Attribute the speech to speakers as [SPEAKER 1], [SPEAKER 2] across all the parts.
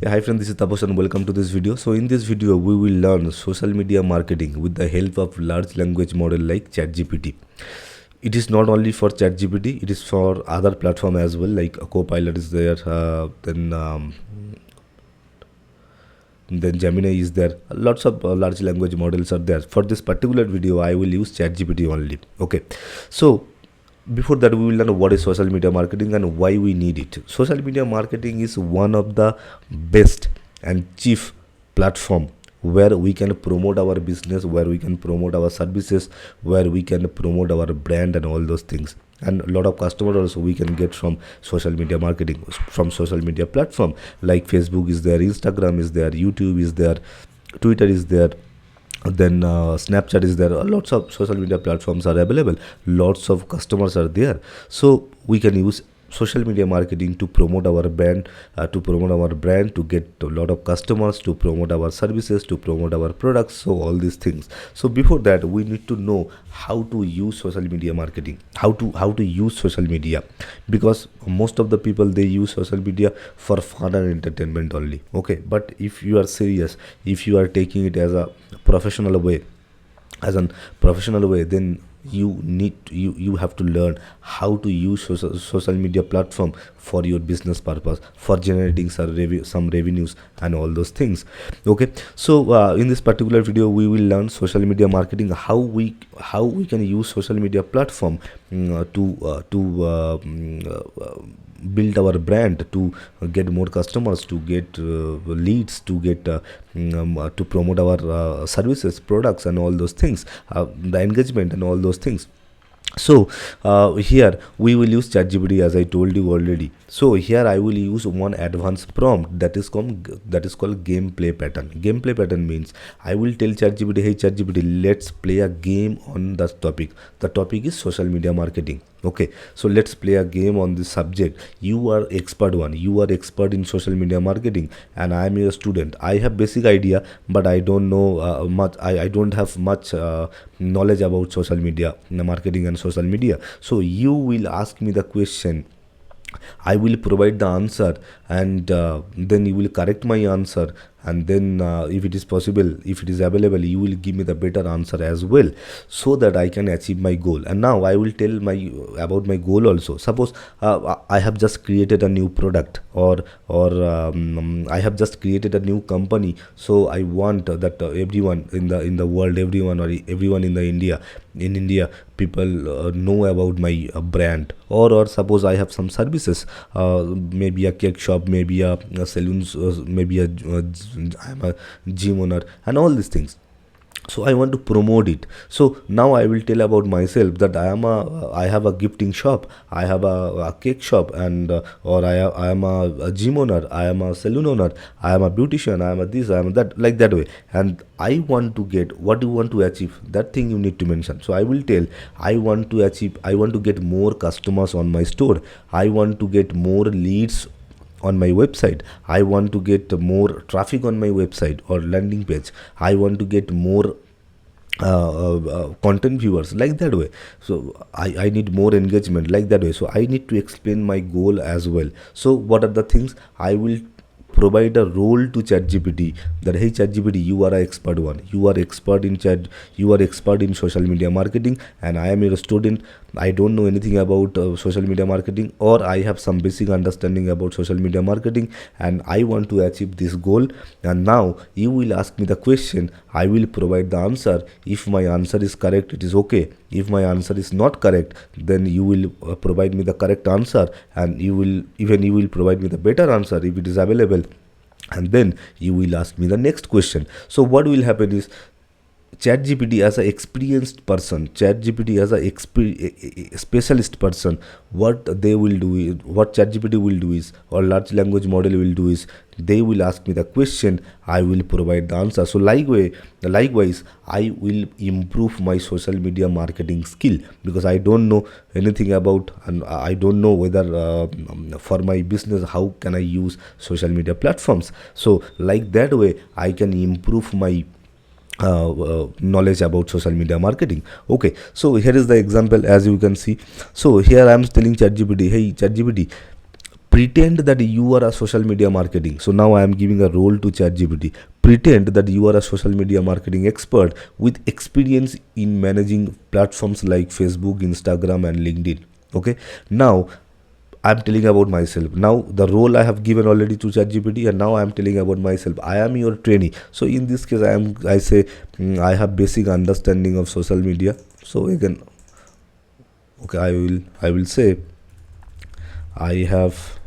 [SPEAKER 1] Yeah, hi friend, this is Tapas and welcome to this video. So in this video, we will learn social media marketing with the help of large language model like ChatGPT. It is not only for ChatGPT, it is for other platform as well, like Copilot is there, then Gemini is there. Lots of large language models are there. For this particular video, I will use ChatGPT only. Okay, so before that, we will learn what is social media marketing and why we need it. Social media marketing is one of the best and chief platform where we can promote our business, where we can promote our services, where we can promote our brand and all those things. And a lot of customers also we can get from social media marketing, from social media platform like Facebook is there, Instagram is there, YouTube is there, Twitter is there, then Snapchat is there. Lots of social media platforms are available, lots of customers are there, so we can use social media marketing to promote our brand, to get a lot of customers, to promote our services, to promote our products, so all these things. So before that, we need to know how to use social media marketing, how to use social media, because most of the people, they use social media for fun and entertainment only. Okay, but if you are serious, if you are taking it as a professional way, then you have to learn how to use social media platform for your business purpose, for generating some revenues and all those things. Okay, so in this particular video, we will learn social media marketing, how we can use social media platform to build our brand, to get more customers, to get leads, to promote our services, products and all those things, the engagement and all those things. So here we will use ChatGPT, as I told you already. So here I will use one advanced prompt that is called gameplay pattern. Gameplay pattern means I will tell ChatGPT, hey ChatGPT, let's play a game on the topic. The topic is social media marketing. Okay, so let's play a game on this subject. You are expert in social media marketing, and I am a student. I have basic idea, but I don't know much. I don't have much knowledge about social media marketing and social media. So you will ask me the question, I will provide the answer, and then you will correct my answer, and then if it is possible, if it is available, you will give me the better answer as well, so that I can achieve my goal. And now I will tell about my goal also. Suppose I have just created a new product, or I have just created a new company. So I want that everyone in the world, everyone in India, people know about my brand. Or suppose I have some services, maybe a cake shop, maybe a saloon, maybe I'm a gym owner and all these things. So I want to promote it. So now I will tell about myself that I have a gifting shop, I have a cake shop, and or I am a gym owner, I am a saloon owner, I am a beautician, I am a this, I am that, like that way. And I want to get, what do you want to achieve, that thing you need to mention. So I will tell, I want to get more customers on my store, I want to get more leads on my website, I want to get more traffic on my website or landing page, I want to get more content viewers, like that way. So I need more engagement, like that way. So I need to explain my goal as well. So what are the things? I will provide a role to ChatGPT, that hey ChatGPT, you are an expert one, you are expert in social media marketing, and I am your student. I don't know anything about social media marketing, or I have some basic understanding about social media marketing, and I want to achieve this goal. And now you will ask me the question, I will provide the answer. If my answer is correct, it is okay. If my answer is not correct, then you will provide me the correct answer, and you will provide me the better answer if it is available. And then you will ask me the next question. So what will happen is, ChatGPT as a experienced person, ChatGPT as a specialist person, what ChatGPT will do is, or large language model will do is, they will ask me the question, I will provide the answer. So likewise, I will improve my social media marketing skill, because I don't know anything about, and I don't know whether for my business, how can I use social media platforms. So like that way, I can improve my knowledge about social media marketing. Okay, so here is the example, as you can see. So here I am telling ChatGPT, hey ChatGPT, pretend that you are a social media marketing. So now I am giving a role to ChatGPT. Pretend that you are a social media marketing expert with experience in managing platforms like Facebook, Instagram, and LinkedIn. Okay, now I'm telling about myself. Now the role I have given already to ChatGPT, and now I'm telling about myself. I am your trainee. So in this case, I say I have basic understanding of social media. So again, okay, I will say I have,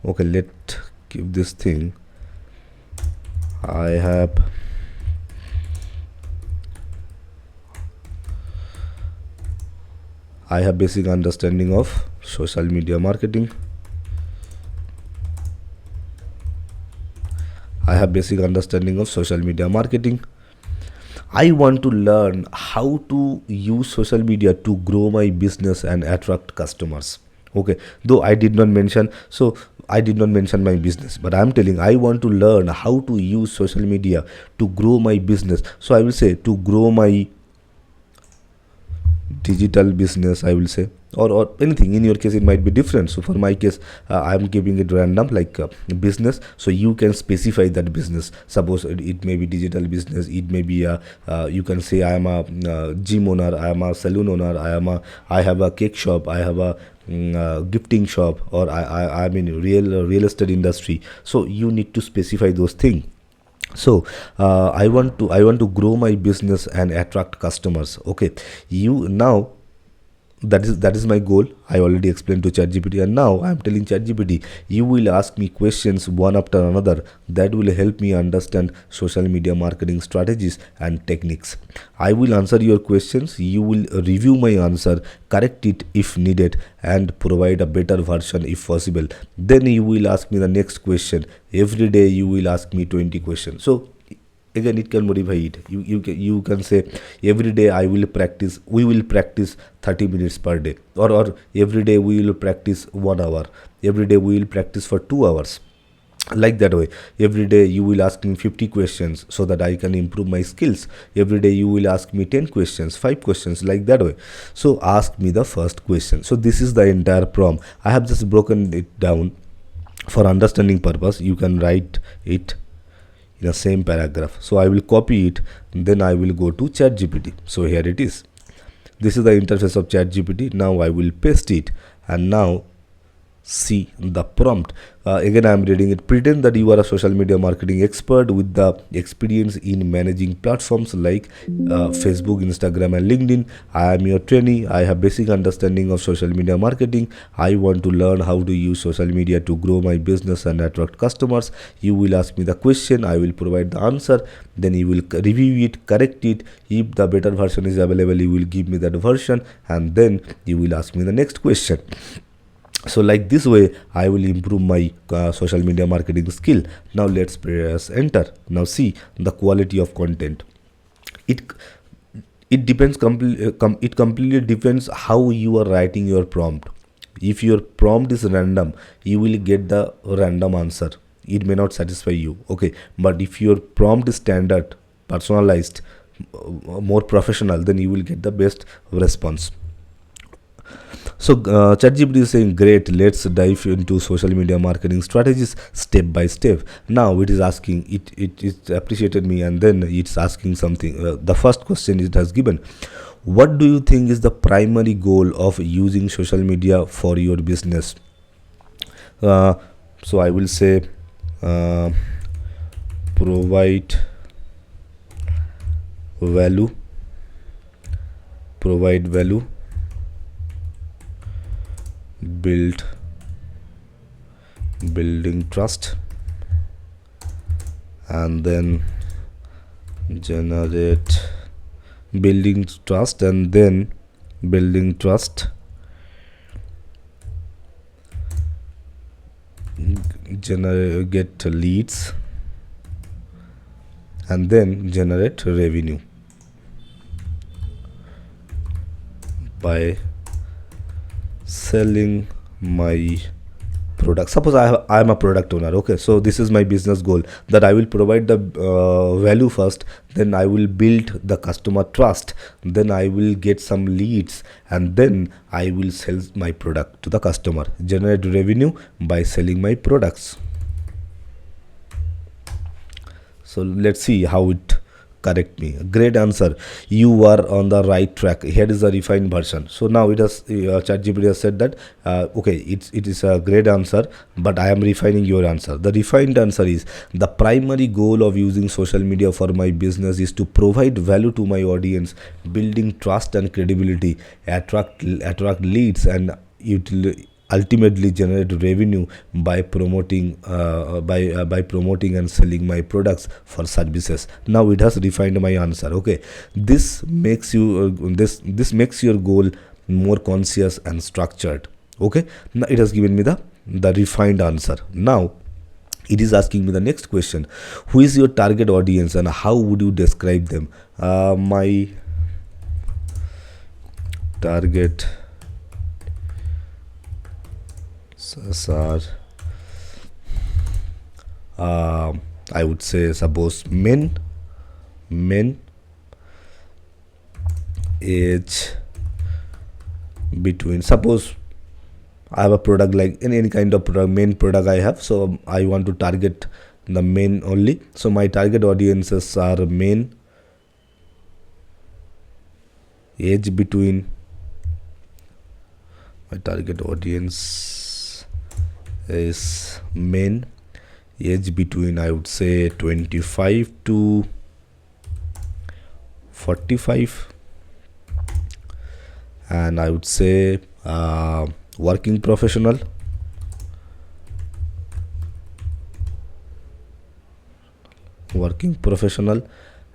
[SPEAKER 1] okay, let give this thing. I have basic understanding of social media marketing. I have basic understanding of social media marketing. I want to learn how to use social media to grow my business and attract customers. Okay, though I did not mention my business, but I'm telling I want to learn how to use social media to grow my business. So I will say to grow my digital business, I will say, or anything. In your case it might be different. So for my case, I'm giving it random, like business. So you can specify that business. Suppose it may be digital business, it may be a, you can say I am a gym owner, I am a saloon owner, I have a cake shop, I have a gifting shop, or I'm in real estate industry. So you need to specify those things. So I want to grow my business and attract customers. Okay, you now, that is my goal. I already explained to ChatGPT, and now I'm telling ChatGPT, you will ask me questions one after another that will help me understand social media marketing strategies and techniques. I will answer your questions, you will review my answer, correct it if needed, and provide a better version if possible. Then you will ask me the next question. Every day you will ask me 20 questions. So again, it can modify it. You can say every day we will practice 30 minutes per day, or every day we will practice 1 hour, every day we will practice for 2 hours, like that way. Every day you will ask me 50 questions so that I can improve my skills. Every day you will ask me 10 questions, 5 questions, like that way. So ask me the first question. So this is the entire prompt. I have just broken it down for understanding purpose. You can write it in the same paragraph. So I will copy it, then I will go to ChatGPT. So here it is. This is the interface of ChatGPT. Now I will paste it, and now see the prompt. Again, I am reading it. Pretend that you are a social media marketing expert with the experience in managing platforms like Facebook, Instagram, and LinkedIn. I am your trainee. I have basic understanding of social media marketing. I want to learn how to use social media to grow my business and attract customers. You will ask me the question. I will provide the answer. Then you will review it, correct it. If the better version is available, you will give me that version, and then you will ask me the next question. So like this way I will improve my social media marketing skill. Now let's press enter. Now see the quality of content. It it depends it completely depends how you are writing your prompt. If your prompt is random, you will get the random answer. It may not satisfy you. Okay, but if your prompt is standard, personalized, more professional, then you will get the best response. So ChatGPT is saying, great, let's dive into social media marketing strategies step by step. Now it is asking, it appreciated me, and then it's asking something. The first question it has given, what do you think is the primary goal of using social media for your business? Uh, so I will say, uh, provide value, provide value, building trust, and then generate building trust, and then building trust, get leads, and then generate revenue by selling my product. Suppose I am a product owner. Okay, so this is my business goal, that I will provide the value first, then I will build the customer trust, then I will get some leads, and then I will sell my product to the customer, generate revenue by selling my products. So let's see how it correct me. Great answer. You are on the right track. Here is the refined version. So now it has ChatGPT has said that okay, it is a great answer, but I am refining your answer. The refined answer is, the primary goal of using social media for my business is to provide value to my audience, building trust and credibility, attract leads, and ultimately generate revenue by promoting and selling my products for services. Now it has refined my answer. Okay, this makes makes your goal more conscious and structured. Okay, now it has given me the refined answer. Now it is asking me the next question: who is your target audience and how would you describe them? My target are, I would say, suppose men age between, suppose I have a product, like in any kind of product, main product I have, so I want to target the men only. So my target audiences are men age between, my target audience is men age between, I would say, 25 to 45, and I would say working professional,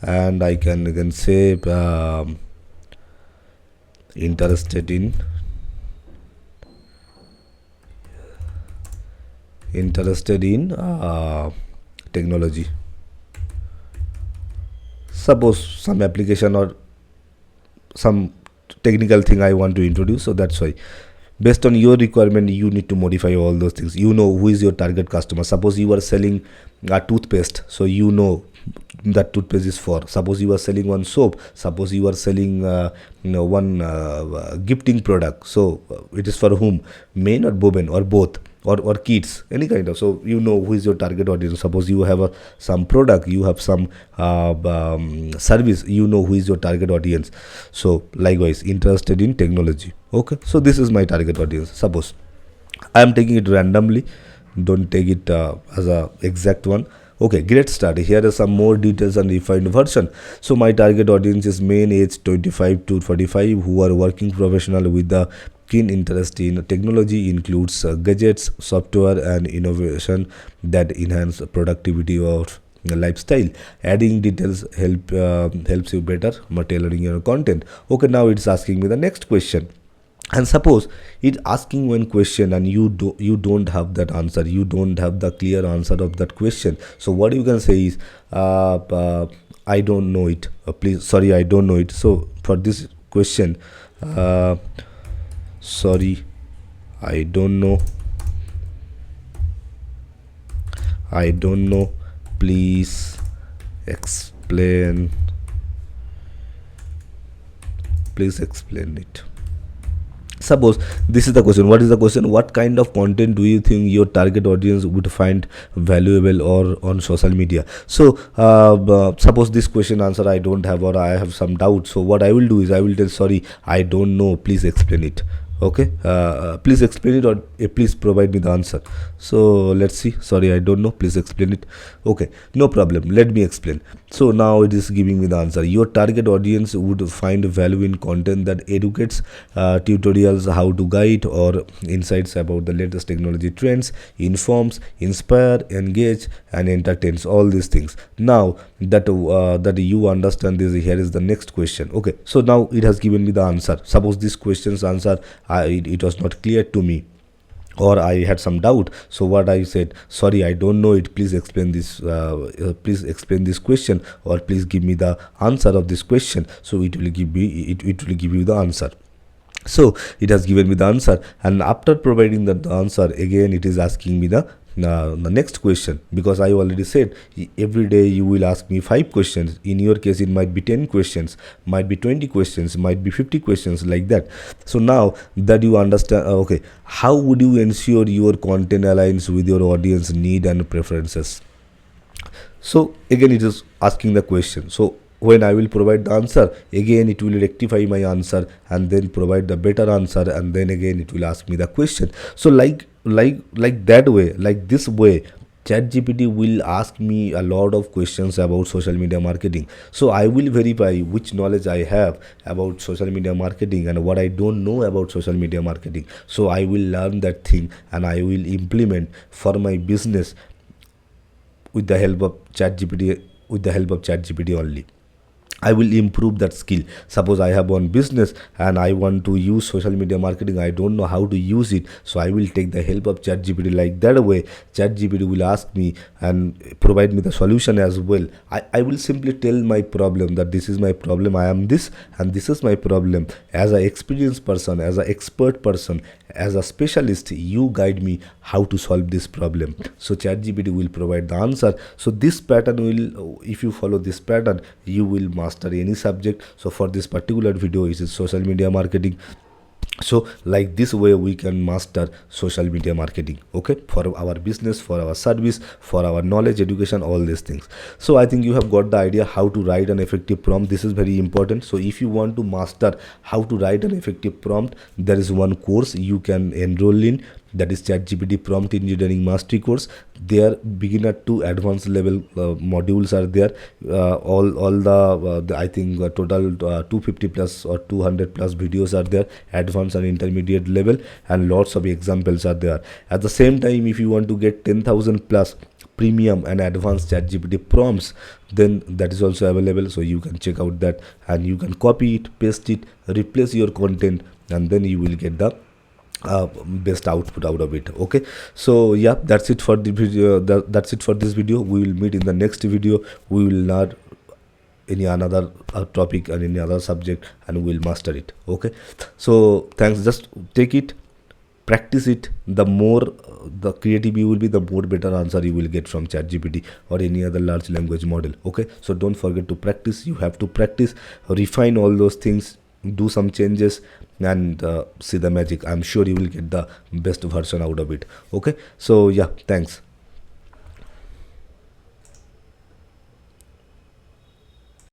[SPEAKER 1] and I can say interested in technology. Suppose some application or some technical thing I want to introduce, so that's why, based on your requirement, you need to modify all those things. You know who is your target customer. Suppose you are selling a toothpaste, so you know that toothpaste is for. Suppose you are selling one soap, suppose you are selling one gifting product, so it is for whom? Men or women or both, or kids, any kind of. So you know who is your target audience. Suppose you have some product, you have some service, you know who is your target audience. So likewise, interested in technology. Okay, so this is my target audience. Suppose I am taking it randomly, don't take it as a exact one. Okay, great start. Here are some more details and refined version. So my target audience is men age 25 to 45 who are working professional with the keen interest in technology, includes gadgets, software, and innovation that enhance productivity or lifestyle. Adding details helps you better tailoring your content. Okay, now it's asking me the next question. And suppose it's asking one question and you don't have that answer, you don't have the clear answer of that question. So what you can say is, I don't know it, please, sorry, I don't know it. So for this question, sorry, I don't know, please explain, it. Suppose this is the question. What is the question? What kind of content do you think your target audience would find valuable or on social media? So suppose this question answer I don't have, or I have some doubt. So what I will do is I will tell, sorry, I don't know, please explain it. Okay, please explain it, or please provide me the answer. So let's see. Sorry, I don't know, please explain it. Okay, no problem, let me explain. So now it is giving me the answer. Your target audience would find value in content that educates, tutorials, how to guide, or insights about the latest technology trends, informs, inspire, engage, and entertains, all these things. Now that you understand this, here is the next question. Okay, so now it has given me the answer. Suppose this question's answer, it was not clear to me, or I had some doubt. So what I said, sorry, I don't know it, please explain this, question, or please give me the answer of this question. So it will give you the answer. So it has given me the answer, and after providing the answer, again it is asking me the next question, because I already said every day you will ask me 5 questions. In your case it might be 10 questions, might be 20 questions, might be 50 questions, like that. So now that you understand, okay, how would you ensure your content aligns with your audience need and preferences? So again it is asking the question. So when I will provide the answer, again it will rectify my answer and then provide the better answer, and then again it will ask me the question. So like that way, like this way, ChatGPT will ask me a lot of questions about social media marketing. So I will verify which knowledge I have about social media marketing and what I don't know about social media marketing. So I will learn that thing and I will implement for my business with the help of ChatGPT, with the help of ChatGPT only. I will improve that skill. Suppose I have one business and I want to use social media marketing, I don't know how to use it, so I will take the help of ChatGPT. Like that way, ChatGPT will ask me and provide me the solution as well. I will simply tell my problem, that this is my problem, I am this and this is my problem. As an experienced person, as an expert person, as a specialist, you guide me how to solve this problem. So ChatGPT will provide the answer. So this pattern will, if you follow this pattern, you will master any subject. So for this particular video, it is social media marketing. So like this way we can master social media marketing, okay, for our business, for our service, for our knowledge, education, all these things. So I think you have got the idea how to write an effective prompt. This is very important. So if you want to master how to write an effective prompt, there is one course you can enroll in, that is ChatGPT Prompt Engineering Mastery course. There beginner to advanced level modules are there. All the I think total 250 plus or 200 plus videos are there, advanced and intermediate level, and lots of examples are there. At the same time, if you want to get 10,000 plus premium and advanced ChatGPT prompts, then that is also available. So you can check out that and you can copy it, paste it, replace your content, and then you will get the best output out of it. Okay, so yeah, that's it for the video. That's it for this video. We will meet in the next video. We will not any another topic and any other subject, and we'll master it. Okay, so thanks. Just take it, practice it. The more the creative you will be, the more better answer you will get from ChatGPT or any other large language model. Okay, so don't forget to practice. You have to practice, refine all those things, do some changes, and see the magic. I'm sure you will get the best version out of it. Okay, so yeah, thanks.